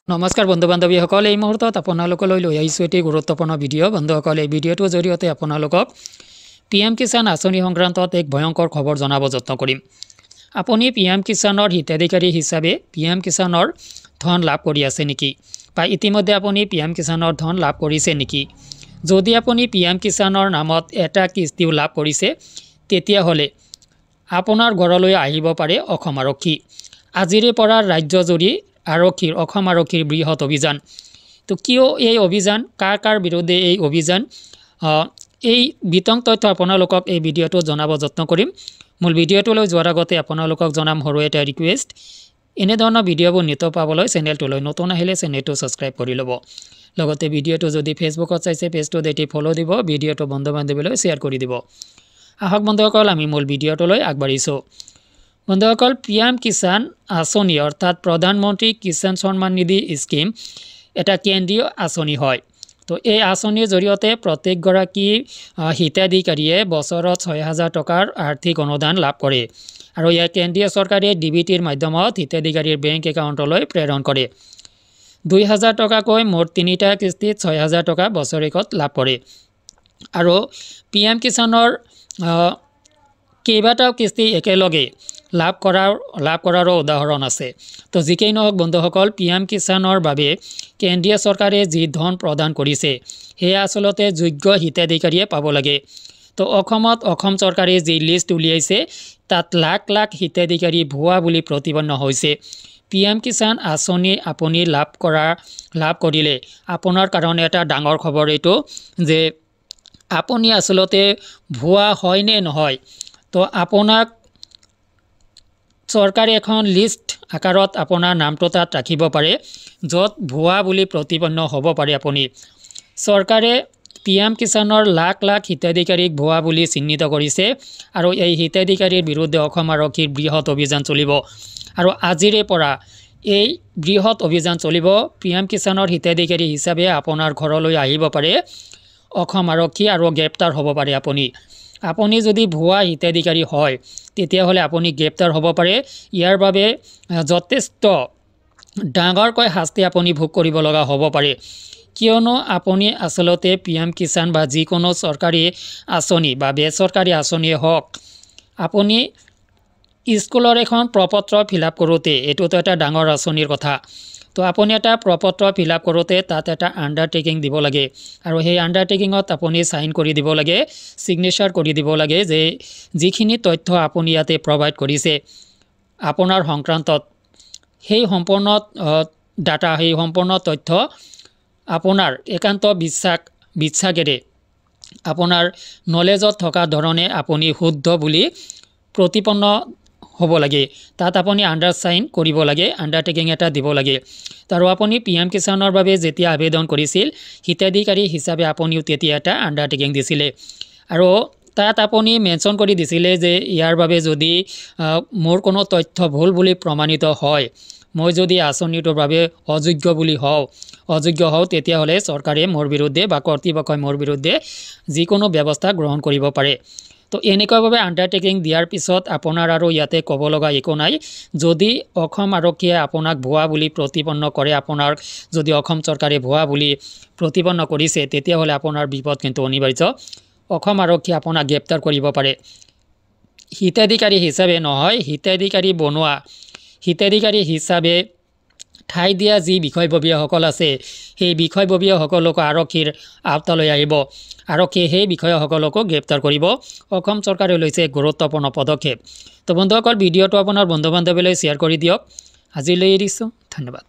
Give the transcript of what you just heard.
নমস্কাৰ বন্ধু বান্ধৱীসকল, এই মুহূৰ্তত আপোনালোকলৈ লৈ আহিছোঁ এটি গুৰুত্বপূৰ্ণ ভিডিঅ'। বন্ধুসকল, এই ভিডিঅ'টোৰ জৰিয়তে আপোনালোকক PM কিষাণ আঁচনি সংক্ৰান্তত এক ভয়ংকৰ খবৰ জনাব যত্ন কৰিম। আপুনি PM কিষাণৰ হিতাধিকাৰী হিচাপে PM কিষাণৰ ধন লাভ কৰি আছে নেকি, বা ইতিমধ্যে আপুনি PM কিষাণৰ ধন লাভ কৰিছে নেকি? যদি আপুনি PM কিষাণৰ নামত এটা কিস্তিও লাভ কৰিছে, তেতিয়াহ'লে আপোনাৰ ঘৰলৈ আহিব পাৰে অসম আৰক্ষী। আজিৰে পৰা ৰাজ্যজুৰি অসম আৰক্ষীৰ বৃহৎ অভিযান। তো কিয় এই অভিযান, কাৰ বিৰুদ্ধে এই অভিযান, এই বিতং তথ্য আপোনালোকক এই ভিডিঅ'টো জনাব যত্ন কৰিম। মূল ভিডিঅ'টোলৈ যোৱাৰ আগতে আপোনালোকক জনাম সৰু এটা ৰিকুৱেষ্ট, এনেধৰণৰ ভিডিঅ'বোৰ নিতৌ পাবলৈ চেনেলটোলৈ নতুন আহিলে চেনেলটো ছাবস্ক্ৰাইব কৰি ল'ব। লগতে ভিডিঅ'টো যদি ফেচবুকত চাইছে পেজটোত এটি ফ'ল' দিব, ভিডিঅ'টো বন্ধু বান্ধৱীলৈ শ্বেয়াৰ কৰি দিব। আহক বন্ধুসকল, আমি মূল ভিডিঅ'টোলৈ আগবাঢ়িছোঁ। বন্ধুসকল, PM কিষাণ আঁচনি অৰ্থাৎ প্ৰধানমন্ত্ৰী কিষাণ সন্মান নিধি স্কিম এটা কেন্দ্ৰীয় আঁচনি হয়। তো এই আঁচনিৰ জৰিয়তে প্ৰত্যেকগৰাকী হিতাধিকাৰীয়ে বছৰত 6,000 টকাৰ আৰ্থিক অনুদান লাভ কৰে, আৰু ইয়াক কেন্দ্ৰীয় চৰকাৰে DBTৰ মাধ্যমত হিতাধিকাৰীৰ বেংক একাউণ্টলৈ প্ৰেৰণ কৰে। 2,000 টকাকৈ মুঠ 3টা কিস্তিত 6,000 টকা বছৰেকত লাভ কৰে। আৰু PM কিষাণৰ কেইবাটাও কিস্তি একেলগে লাভ কৰাৰো উদাহৰণ আছে। তো যিকেই নহওক বন্ধুসকল, PM কিষাণৰ বাবে কেন্দ্ৰীয় চৰকাৰে যি ধন প্ৰদান কৰিছে, সেয়া আচলতে যোগ্য হিতাধিকাৰীয়ে পাব লাগে। তো অসম চৰকাৰে যি লিষ্ট উলিয়াইছে, তাত লাখ লাখ হিতাধিকাৰী ভুৱা বুলি প্ৰতিপন্ন হৈছে। PM কিষাণ আঁচনি আপুনি লাভ কৰিলে আপোনাৰ কাৰণে এটা ডাঙৰ খবৰ এইটো যে আপুনি আচলতে ভুৱা হয় নে নহয়। তো আপোনাক চৰকাৰে এখন লিষ্ট আকাৰত আপোনাৰ নামটো তাত ৰাখিব পাৰে, য'ত ভুৱা বুলি প্ৰতিপন্ন হ'ব পাৰে আপুনি। চৰকাৰে PM কিষাণৰ লাখ লাখ হিতাধিকাৰীক ভুৱা বুলি চিহ্নিত কৰিছে, আৰু এই হিতাধিকাৰীৰ বিৰুদ্ধে অসম আৰক্ষীৰ বৃহৎ অভিযান চলিব। আৰু আজিৰে পৰা এই বৃহৎ অভিযান চলিব। PM কিষাণৰ হিতাধিকাৰী হিচাপে আপোনাৰ ঘৰলৈ আহিব পাৰে অসম আৰক্ষী, আৰু গ্ৰেপ্তাৰ হ'ব পাৰে আপুনি যদি ভুৱা হিতাধিকাৰী হয়, তেতিয়াহ'লে আপুনি গ্ৰেপ্তাৰ হ'ব পাৰে। ইয়াৰ বাবে যথেষ্ট ডাঙৰকৈ শাস্তি আপুনি ভোগ কৰিব লগা হ'ব পাৰে, কিয়নো আপুনি আচলতে PM কিষাণ বা যিকোনো চৰকাৰী আঁচনি বা বেচৰকাৰী আঁচনিয়ে হওক, আপুনি স্কুলৰ এখন প্ৰপত্ৰ ফিল-আপ কৰোঁতে, এইটোতো এটা ডাঙৰ আঁচনিৰ কথা। তো আপুনি এটা প্ৰপত্ৰ ফিল-আপ কৰোঁতে তাত এটা আণ্ডাৰটেকিং দিব লাগে, আৰু সেই আণ্ডাৰটেকিঙত আপুনি চাইন কৰি দিব লাগে, ছিগনেচাৰ কৰি দিব লাগে যে যিখিনি তথ্য আপুনি ইয়াতে প্ৰভাইড কৰিছে আপোনাৰ সংক্ৰান্তত, সেই সম্পূৰ্ণ ডাটা, সেই সম্পূৰ্ণ তথ্য আপোনাৰ একান্ত বিশ্বাসেৰে আপোনাৰ নলেজত থকা ধৰণে আপুনি শুদ্ধ বুলি প্ৰতিপন্ন হ'ব লাগে। তাত আপুনি আণ্ডাৰচাইন কৰিব লাগে, আণ্ডাৰটেকিং এটা দিব লাগে। আৰু আপুনি PM কিষাণৰ বাবে যেতিয়া আবেদন কৰিছিল, হিতাধিকাৰী হিচাপে আপুনিও তেতিয়া এটা আণ্ডাৰটেকিং দিছিলে, আৰু তাত আপুনি মেনশ্যন কৰি দিছিলে যে ইয়াৰ বাবে যদি মোৰ কোনো তথ্য ভুল বুলি প্ৰমাণিত হয়, মই যদি আঁচনিটোৰ বাবে অযোগ্য হওঁ, তেতিয়াহ'লে চৰকাৰে মোৰ বিৰুদ্ধে বা কৰ্তৃপক্ষই মোৰ বিৰুদ্ধে যিকোনো ব্যৱস্থা গ্ৰহণ কৰিব পাৰে। তো এনেকুৱাভাৱে আণ্ডাৰটেকিং দিয়াৰ পিছত আপোনাৰ আৰু ইয়াতে ক'ব লগা একো নাই। যদি অসম আৰক্ষীয়ে আপোনাক ভুৱা বুলি প্ৰতিপন্ন কৰে, আপোনাৰ যদি অসম চৰকাৰে ভুৱা বুলি প্ৰতিপন্ন কৰিছে, তেতিয়াহ'লে আপোনাৰ বিপদ কিন্তু অনিবাৰ্য। অসম আৰক্ষীয়ে আপোনাক গ্ৰেপ্তাৰ কৰিব পাৰে। হিতাধিকাৰী হিচাপে নহয়, হিতাধিকাৰী হিচাপে ঠাই দিয়া যি বিষয়ববীয়াসকল আছে, সেই বিষয়ববীয়াসকলকো আৰক্ষীৰ আওতালৈ আহিব। আৰক্ষীয়ে সেই বিষয়াসকলকো গ্ৰেপ্তাৰ কৰিব। অসম চৰকাৰে লৈছে গুৰুত্বপূৰ্ণ পদক্ষেপ। তো বন্ধুসকল, ভিডিঅ'টো আপোনাৰ বন্ধু বান্ধৱীলৈ শ্বেয়াৰ কৰি দিয়ক। আজিলৈ এৰিছোঁ, ধন্যবাদ।